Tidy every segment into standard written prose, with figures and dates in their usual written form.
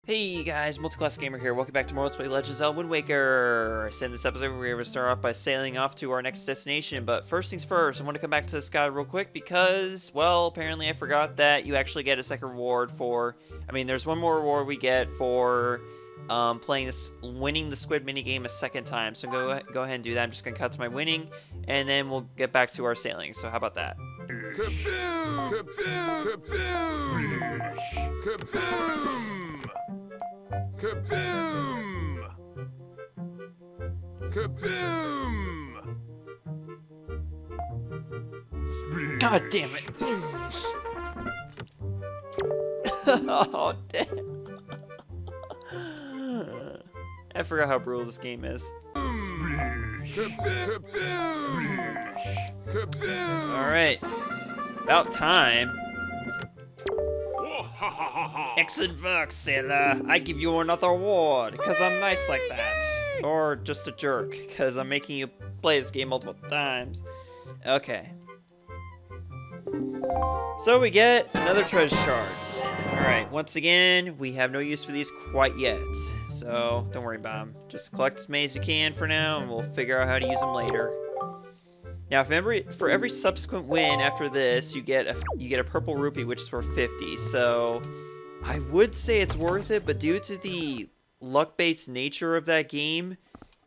Hey guys, Multiclass Gamer here. Welcome back to more Let's Play Legend of Zelda Wind Waker. So in this episode, we're going to start off by sailing off to our next destination. But first things first, I want to come back to this guy real quick because, well, apparently I forgot that you actually get a second reward for... there's one more reward we get for winning the squid minigame a second time. So go ahead and do that. I'm just going to cut to my winning, and then we'll get back to our sailing. So how about that? Kaboom! Kaboom! Kaboom! Kaboom! Kaboom! God damn it! Oh, damn. I forgot how brutal this game is. Alright. About time. Excellent work, sailor. I give you another award, because I'm nice like that. Or just a jerk, because I'm making you play this game multiple times. Okay. So we get another treasure chart. Alright, once again, we have no use for these quite yet. So, don't worry about them. Just collect as many as you can for now, and we'll figure out how to use them later. Now, for every subsequent win after this, you get a purple rupee, which is worth 50. So, I would say it's worth it, but due to the luck-based nature of that game,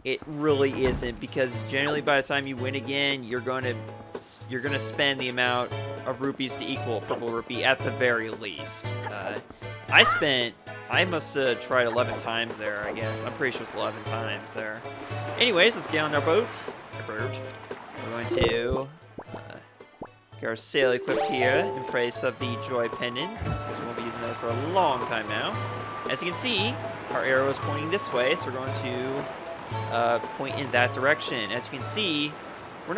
it really isn't, because generally by the time you win again, you're gonna spend the amount of rupees to equal a purple rupee at the very least. I must have tried 11 times there, I guess. I'm pretty sure it's 11 times there. Anyways, let's get on our boat. We're going to get our sail equipped here in place of the joy pendants, because we won't be using those for a long time now. As you can see, our arrow is pointing this way, so we're going to point in that direction. As you can see, we're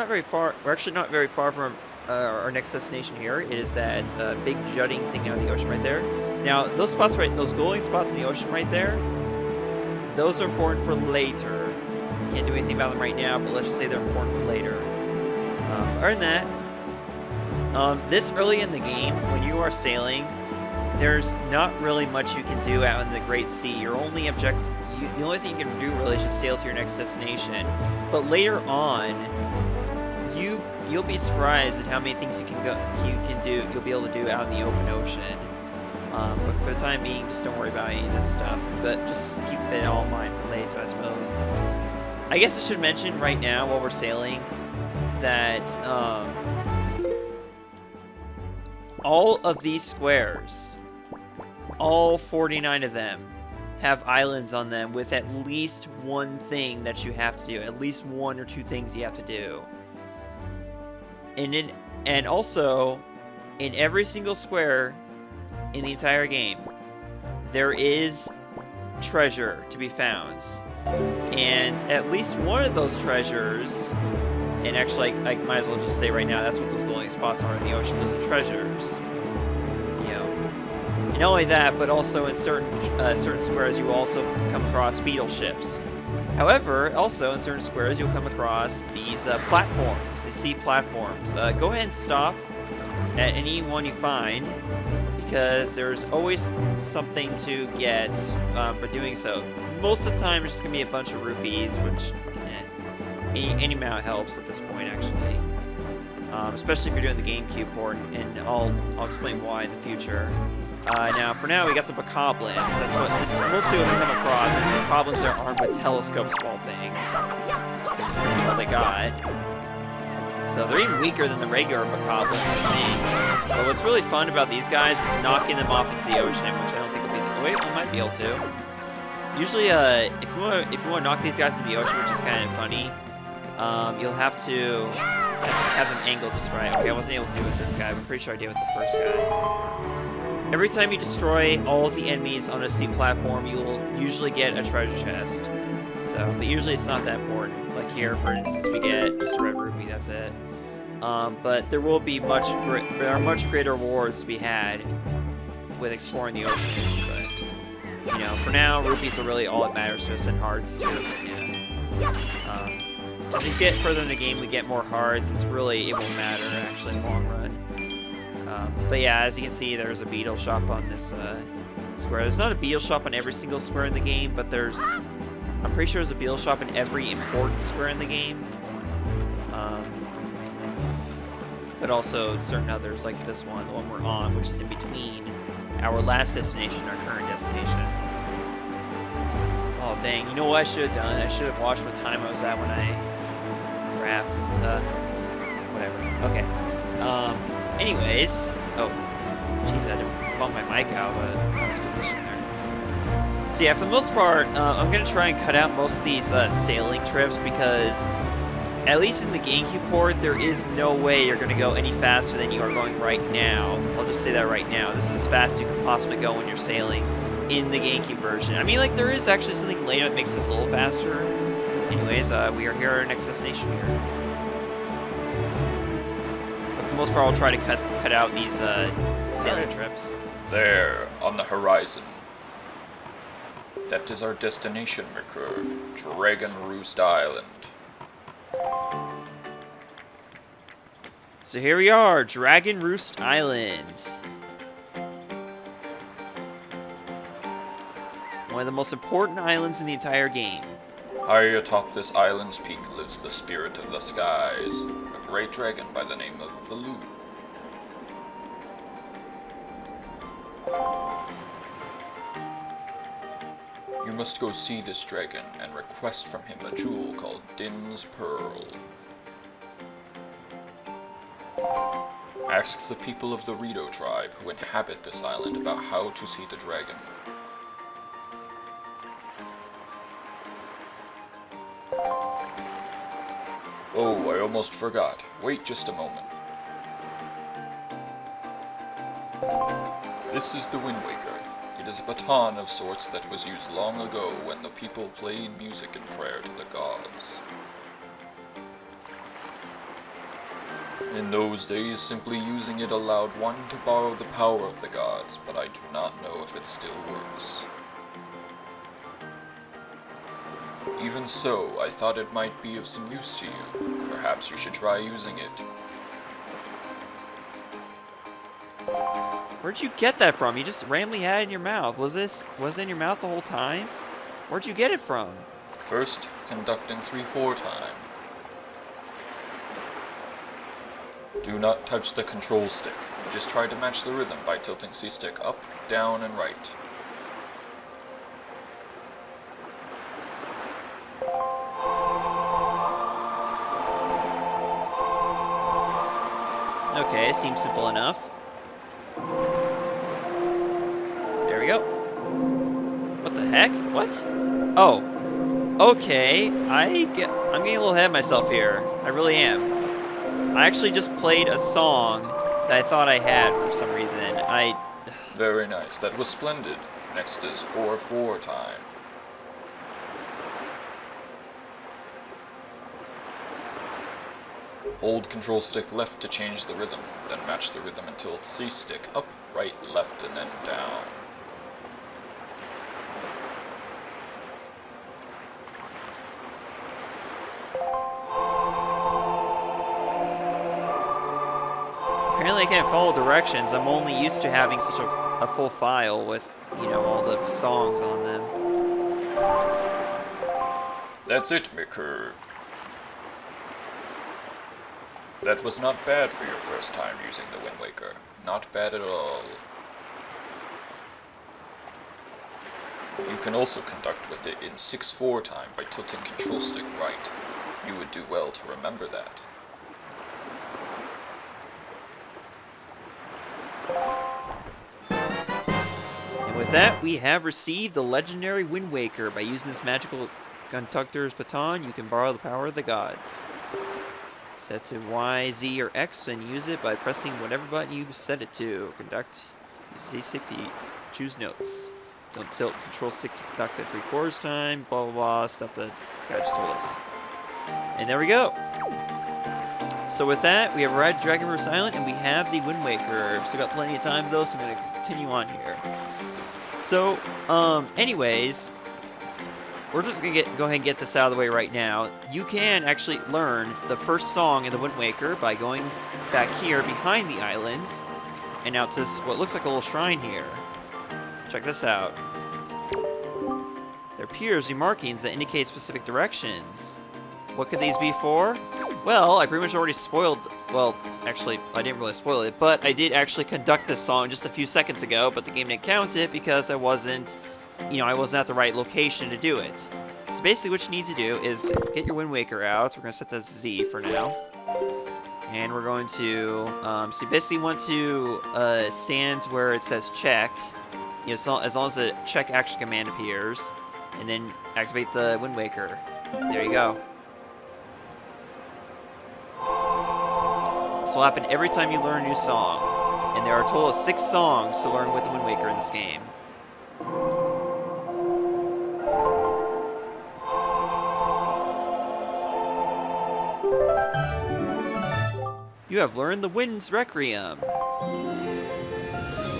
actually not very far from our next destination here. It is that big jutting thing out of the ocean right there. Now, those glowing spots in the ocean right there, those are important for later. Can't do anything about them right now, but let's just say they're important for later. Other than that, this early in the game, when you are sailing, there's not really much you can do out in the Great Sea. The only thing you can do really is just sail to your next destination. But later on, you'll be surprised at how many things you'll be able to do out in the open ocean. But for the time being, just don't worry about any of this stuff. But just keep it all in mind for later, I suppose. I guess I should mention right now while we're sailing that all of these squares, all 49 of them, have islands on them with at least one thing that you have to do. At least one or two things you have to do. And also, in every single square in the entire game, there is treasure to be found. And at least one of those treasures, and actually I might as well just say right now, that's what those glowing spots are in the ocean. Those are treasures. You know. And not only that, but also in certain squares you will also come across beetle ships. However, also in certain squares you'll come across these platforms, these sea platforms. Go ahead and stop at any one you find, because there's always something to get for doing so. Most of the time it's just going to be a bunch of rupees, which any amount helps at this point, actually. Especially if you're doing the GameCube port, and I'll explain why in the future. Now, for now, we got some bokoblins. That's mostly what we come across, is bokoblins are armed with telescopes of all things. That's pretty much all they got. So they're even weaker than the regular bokoblins, I think. But what's really fun about these guys is knocking them off into the ocean, which I don't think will be... Oh, wait, we might be able to. Usually, if you want to knock these guys into the ocean, which is kind of funny, you'll have to have them angled just right. Okay, I wasn't able to do it with this guy, but I'm pretty sure I did with the first guy. Every time you destroy all of the enemies on a sea platform, you will usually get a treasure chest. So, but usually it's not that important. Like here, for instance, we get just a red rupee, that's it. But there will be there are much greater rewards to be had with exploring the ocean. But, you know, for now, rupees are really all that matters to us, and hearts too. Yeah. As you get further in the game, we get more hearts. It won't matter actually in the long run. But yeah, as you can see, there's a beetle shop on this square. There's not a Beal shop on every single square in the game, but there's... I'm pretty sure there's a Beal shop in every important square in the game. But also certain others, like this one, the one we're on, which is in between our last destination and our current destination. Oh, dang. You know what I should have done? I should have watched what time I was at when I... Crap. Whatever. Okay. Anyways... Oh. Jeez, I had to bump my mic out of its position there. So yeah, for the most part, I'm going to try and cut out most of these sailing trips because... At least in the GameCube port, there is no way you're going to go any faster than you are going right now. I'll just say that right now. This is as fast as you can possibly go when you're sailing in the GameCube version. I mean, like, there is actually something later that makes this a little faster. Anyways, we are here at our next destination here. But for the most part, I'll try to cut out these sailing trips. There, on the horizon. That is our destination, Mercure. Dragon Roost Island. So here we are, Dragon Roost Island. One of the most important islands in the entire game. High atop this island's peak lives the spirit of the skies, a great dragon by the name of Valu. You must go see this dragon and request from him a jewel called Din's Pearl. Ask the people of the Rito tribe who inhabit this island about how to see the dragon. Oh, I almost forgot. Wait just a moment. This is the Wind Waker. It is a baton of sorts that was used long ago when the people played music in prayer to the gods. In those days, simply using it allowed one to borrow the power of the gods, but I do not know if it still works. Even so, I thought it might be of some use to you. Perhaps you should try using it. Where'd you get that from? You just randomly had it in your mouth. Was it in your mouth the whole time? Where'd you get it from? First, conducting 3/4 time. Do not touch the control stick. Just try to match the rhythm by tilting C-stick up, down, and right. Okay, seems simple enough. There we go. What the heck? What? Oh. Okay, I'm getting a little ahead of myself here. I really am. I actually just played a song that I thought I had for some reason. Very nice. That was splendid. Next is 4/4 time. Hold control stick left to change the rhythm, then match the rhythm until C-stick up, right, left, and then down. Apparently I can't follow directions. I'm only used to having such a full file with, you know, all the songs on them. That's it, Mercure. That was not bad for your first time using the Wind Waker. Not bad at all. You can also conduct with it in 6/4 time by tilting control stick right. You would do well to remember that. And with that, we have received the legendary Wind Waker. By using this magical Conductor's baton, you can borrow the power of the gods. Set to Y, Z, or X and use it by pressing whatever button you set it to. Conduct. Use Z-stick to choose notes. Don't tilt control stick to conduct at 3/4 time. Blah, blah, blah. Stuff that the guy just told us. And there we go. So with that, we have arrived at Dragon Roost Island and we have the Wind Waker. We've still got plenty of time though, so I'm going to continue on here. So, anyways, we're just going to go ahead and get this out of the way right now. You can actually learn the first song in the Wind Waker by going back here behind the island and out to what looks like a little shrine here. Check this out. There appears to be markings that indicate specific directions. What could these be for? Well, I pretty much already spoiled... Well, actually, I didn't really spoil it, but I did actually conduct this song just a few seconds ago, but the game didn't count it because I wasn't... I wasn't at the right location to do it. So basically what you need to do is get your Wind Waker out. We're going to set that to Z for now. And we're going to... so you basically want to stand where it says check. As long as the check action command appears. And then activate the Wind Waker. There you go. This will happen every time you learn a new song. And there are a total of 6 songs to learn with the Wind Waker in this game. You have learned the Wind's Requiem.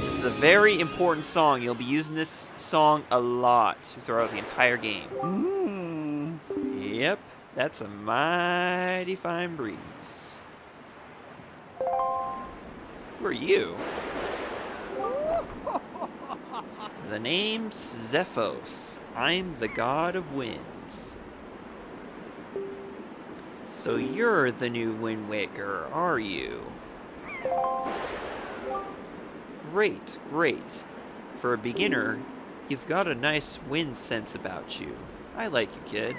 This is a very important song. You'll be using this song a lot throughout the entire game. Yep, that's a mighty fine breeze. Who are you? The name's Zephos. I'm the god of winds. So you're the new Wind Waker, are you? Great, great. For a beginner, you've got a nice wind sense about you. I like you, kid.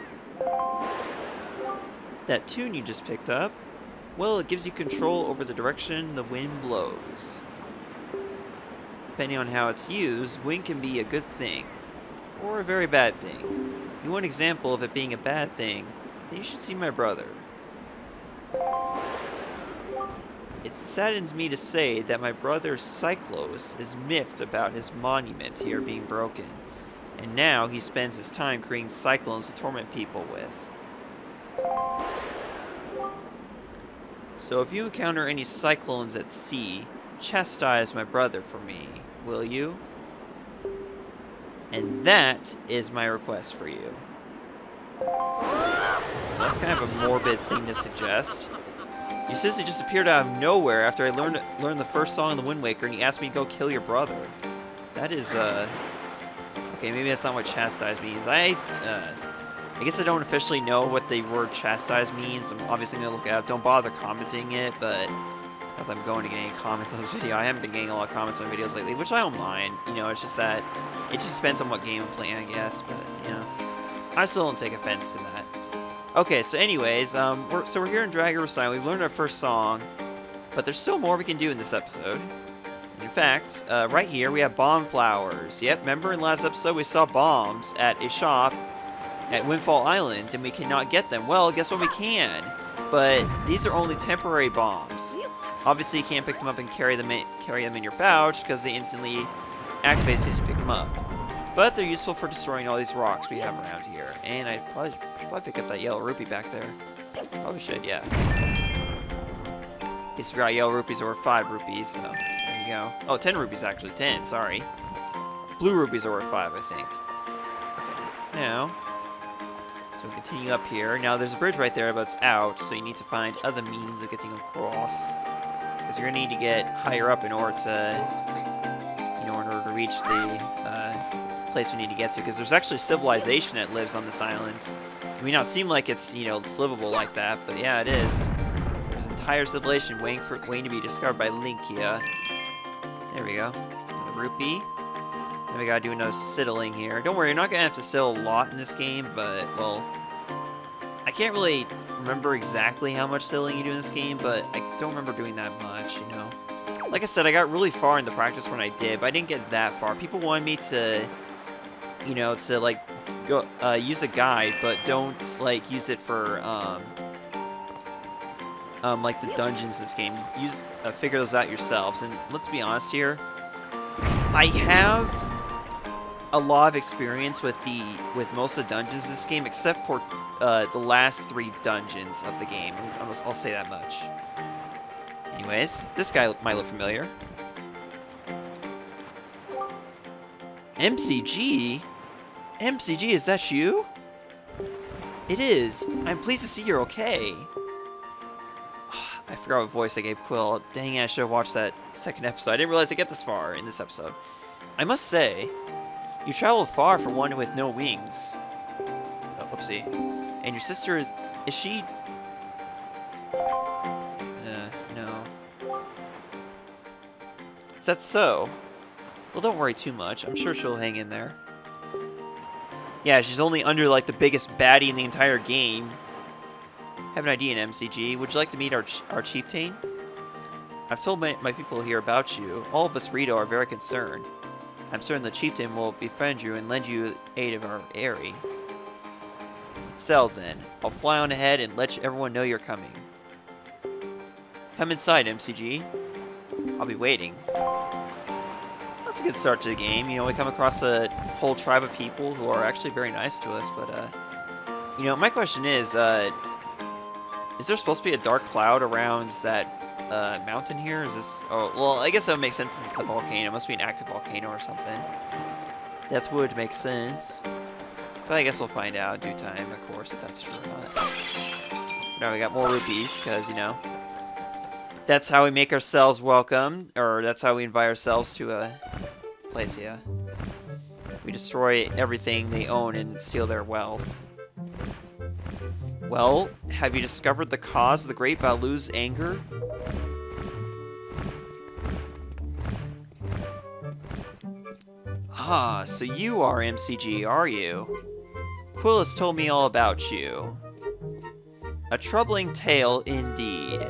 That tune you just picked up, well, it gives you control over the direction the wind blows. Depending on how it's used, wind can be a good thing, or a very bad thing. You want an example of it being a bad thing, then you should see my brother. It saddens me to say that my brother Cyclos is miffed about his monument here being broken, and now he spends his time creating cyclones to torment people with. So if you encounter any cyclones at sea, chastise my brother for me, will you? And that is my request for you. That's kind of a morbid thing to suggest. You seriously just appeared out of nowhere after I learned the first song in the Wind Waker, and you asked me to go kill your brother. That is, okay, maybe that's not what chastise means. I guess I don't officially know what the word chastise means. I'm obviously going to look it up. Don't bother commenting it, but not that I'm going to get any comments on this video. I haven't been getting a lot of comments on videos lately, which I don't mind. It's just that it just depends on what game I'm playing, I guess, but, I still don't take offense to that. Okay, so anyways, we're here in Dragon Recital. We've learned our first song, but there's still more we can do in this episode. In fact, right here we have bomb flowers. Yep, remember in the last episode we saw bombs at a shop at Windfall Island, and we cannot get them. Well, guess what, we can. But these are only temporary bombs. Obviously, you can't pick them up and carry them in your pouch, because they instantly activate as soon as you pick them up. But they're useful for destroying all these rocks we have around here. And I should probably pick up that yellow rupee back there. Probably should, yeah. In case you forgot, yellow rupees are worth 5 rupees, so there you go. Oh, 10 rupees actually, 10, sorry. Blue rupees are worth 5, I think. Okay, now, so we continue up here. Now, there's a bridge right there, but it's out, so you need to find other means of getting across. Because you're going to need to get higher up in order to reach the place we need to get to, because there's actually civilization that lives on this island. It may not seem like it's, it's livable like that, but yeah, it is. There's an entire civilization waiting to be discovered by Linkia. There we go. Another rupee. Then we gotta do another siddling here. Don't worry, you're not gonna have to siddle a lot in this game, but, well, I can't really remember exactly how much siddling you do in this game, but I don't remember doing that much, Like I said, I got really far into practice when I did, but I didn't get that far. People wanted me to, to, like, go, use a guide, but don't, like, use it for, like, the dungeons in this game. Figure those out yourselves. And let's be honest here, I have a lot of experience with most of the dungeons in this game, except for, the last 3 dungeons of the game. I'll say that much. Anyways, this guy might look familiar. MCG? MCG, is that you? It is. I'm pleased to see you're okay. I forgot what voice I gave Quill. Dang it, I should have watched that second episode. I didn't realize I'd get this far in this episode. I must say, you traveled far for one with no wings. Oh, whoopsie. And your sister is she? No. Is that so? Well, don't worry too much. I'm sure she'll hang in there. Yeah, she's only under, like, the biggest baddie in the entire game. Have an idea in MCG. Would you like to meet our chieftain? I've told my people here about you. All of us Rito are very concerned. I'm certain the chieftain will befriend you and lend you aid of our Aerie. Let's sell then. I'll fly on ahead and let everyone know you're coming. Come inside, MCG. I'll be waiting. That's a good start to the game. You know, we come across a whole tribe of people who are actually very nice to us, but, you know, my question is there supposed to be a dark cloud around that mountain here? Is this... Oh, well, I guess that would make sense since it's a volcano. It must be an active volcano or something. That would make sense. But I guess we'll find out in due time, of course, if that's true or not. Now we got more rupees, because, you know, that's how we make ourselves welcome, or that's how we invite ourselves to a place, yeah. We destroy everything they own and steal their wealth. Well, have you discovered the cause of the great Balu's anger? Ah, so you are MCG, are you? Quill has told me all about you. A troubling tale indeed.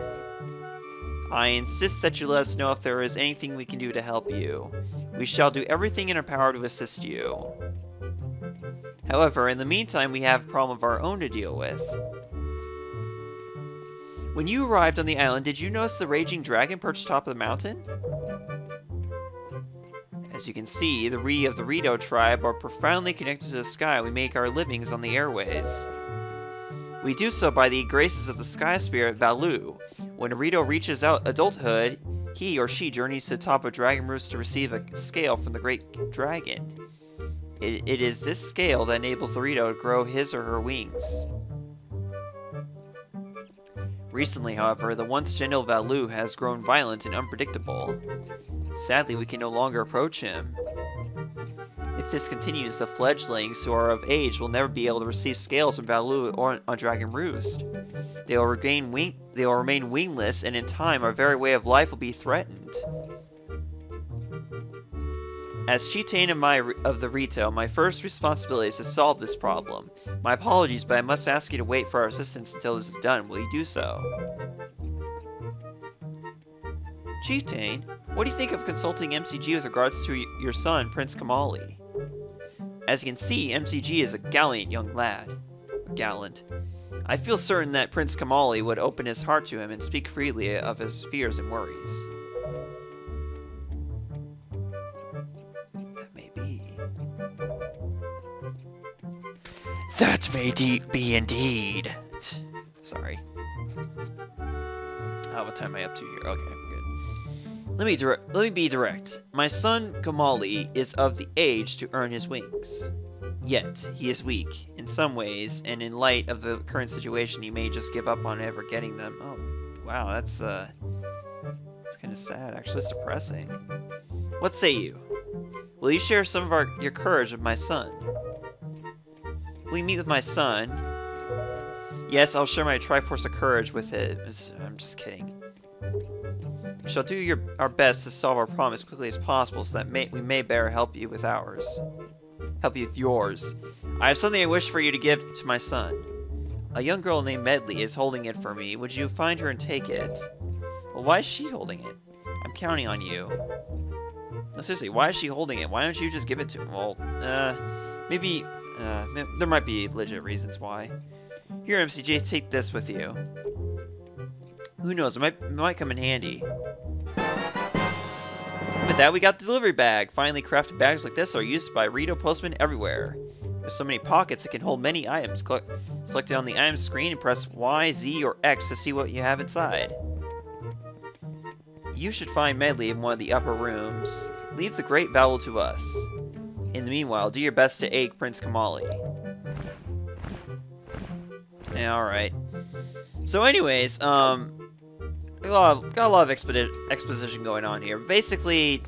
I insist that you let us know if there is anything we can do to help you. We shall do everything in our power to assist you. However, in the meantime, we have a problem of our own to deal with. When you arrived on the island, did you notice the raging dragon perched atop of the mountain? As you can see, the Ri of the Rito tribe are profoundly connected to the sky. We make our livings on the airways. We do so by the graces of the sky spirit Balu. When a Rito reaches out adulthood, he or she journeys to the top of Dragon Roost to receive a scale from the great dragon. It is this scale that enables the Rito to grow his or her wings. Recently, however, the once gentle Balu has grown violent and unpredictable. Sadly, we can no longer approach him. If this continues, the fledglings who are of age will never be able to receive scales from Balu or on Dragon Roost. They will remain wingless, and in time, our very way of life will be threatened. As chieftain of the Rito, my first responsibility is to solve this problem. My apologies, but I must ask you to wait for our assistance until this is done. Will you do so? Chieftain, what do you think of consulting MCG with regards to your son, Prince Kamali? As you can see, MCG is a gallant young lad. Gallant. I feel certain that Prince Kamali would open his heart to him and speak freely of his fears and worries. That may be. That may be indeed. Sorry. What time am I up to here? Okay, good. Let me be direct. My son Kamali is of the age to earn his wings. Yet, he is weak, in some ways, and in light of the current situation, he may just give up on ever getting them. Oh, wow, that's kind of sad, actually. It's depressing. What say you? Will you share some of your courage with my son? Will you meet with my son? Yes, I'll share my Triforce of Courage with him. I'm just kidding. We shall do our best to solve our problem as quickly as possible so that we may better help you with ours. Help you with yours. I have something I wish for you to give to my son. A young girl named Medley is holding it for me. Would you find her and take it? Well, why is she holding it? I'm counting on you. No, seriously, why is she holding it? Why don't you just give it to him? Well, maybe, there might be legit reasons why. Here, MCJ, take this with you. Who knows, it might come in handy. With that, we got the delivery bag. Finally, crafted bags like this are used by Rito postmen everywhere. With so many pockets, it can hold many items. Select it on the item screen and press Y, Z, or X to see what you have inside. You should find Medley in one of the upper rooms. Leave the great vowel to us. In the meanwhile, do your best to aid Prince Kamali. Yeah, alright. So anyways, got a lot of exposition going on here. Basically,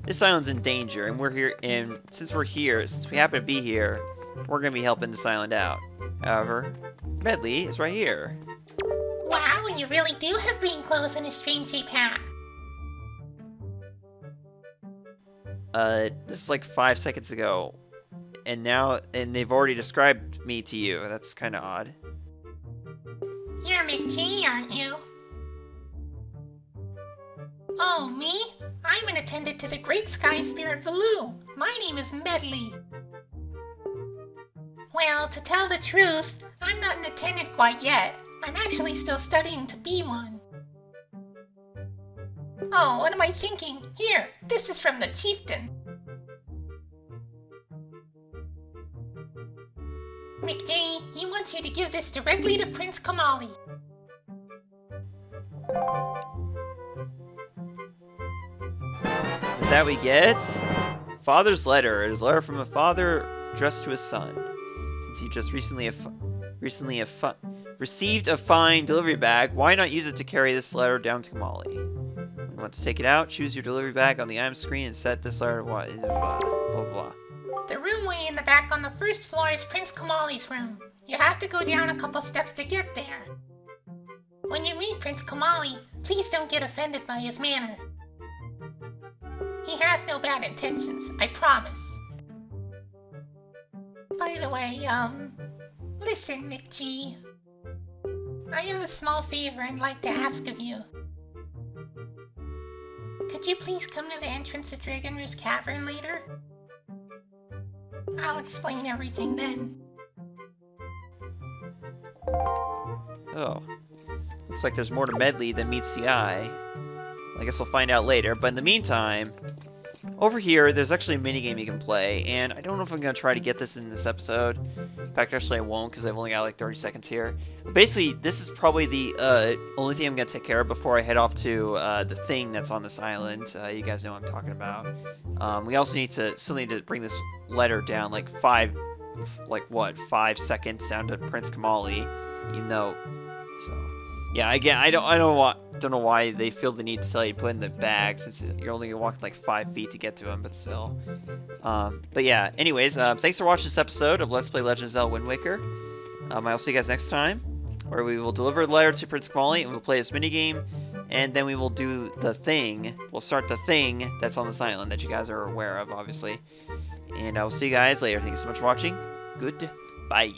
this island's in danger, and we're here. And since we happen to be here, we're gonna be helping this island out. However, Medley is right here. Wow, you really do have green clothes and a strange shaped hat. Just like 5 seconds ago, and they've already described me to you. That's kind of odd. You're McG, aren't you? Oh, me? I'm an attendant to the Great Sky Spirit Valoo. My name is Medley. Well, to tell the truth, I'm not an attendant quite yet. I'm actually still studying to be one. Oh, what am I thinking? Here, this is from the chieftain. McG, he wants you to give this directly to Prince Kamali. With that we get father's letter. It is a letter from a father addressed to his son. Since he just recently received a fine delivery bag, why not use it to carry this letter down to Kamali? When you want to take it out, choose your delivery bag on the item screen and set this letter blah blah blah. The room way in the back on the first floor is Prince Kamali's room. You have to go down a couple steps to get there. When you meet Prince Kamali, please don't get offended by his manner. He has no bad intentions, I promise. By the way, listen, McG. I have a small favor I'd like to ask of you. Could you please come to the entrance to Dragonroost Cavern later? I'll explain everything then. Oh. Looks like there's more to Medley than meets the eye. I guess we'll find out later, but in the meantime, over here, there's actually a minigame you can play, and I don't know if I'm going to try to get this in this episode. In fact, actually I won't, because I've only got like 30 seconds here. But basically, this is probably the only thing I'm going to take care of before I head off to the thing that's on this island. You guys know what I'm talking about. We also still need to bring this letter down like 5 seconds down to Prince Kamali, even though, so... Yeah, again, I don't know why they feel the need to tell you to put in the bag, since you're only gonna walk like 5 feet to get to him, but still. But yeah, anyways, thanks for watching this episode of Let's Play Legend of Zelda Wind Waker. I'll see you guys next time, where we will deliver the letter to Prince Kamali, and we'll play this minigame, and then we will do the thing. We'll start the thing that's on this island that you guys are aware of, obviously. And I will see you guys later. Thank you so much for watching. Goodbye.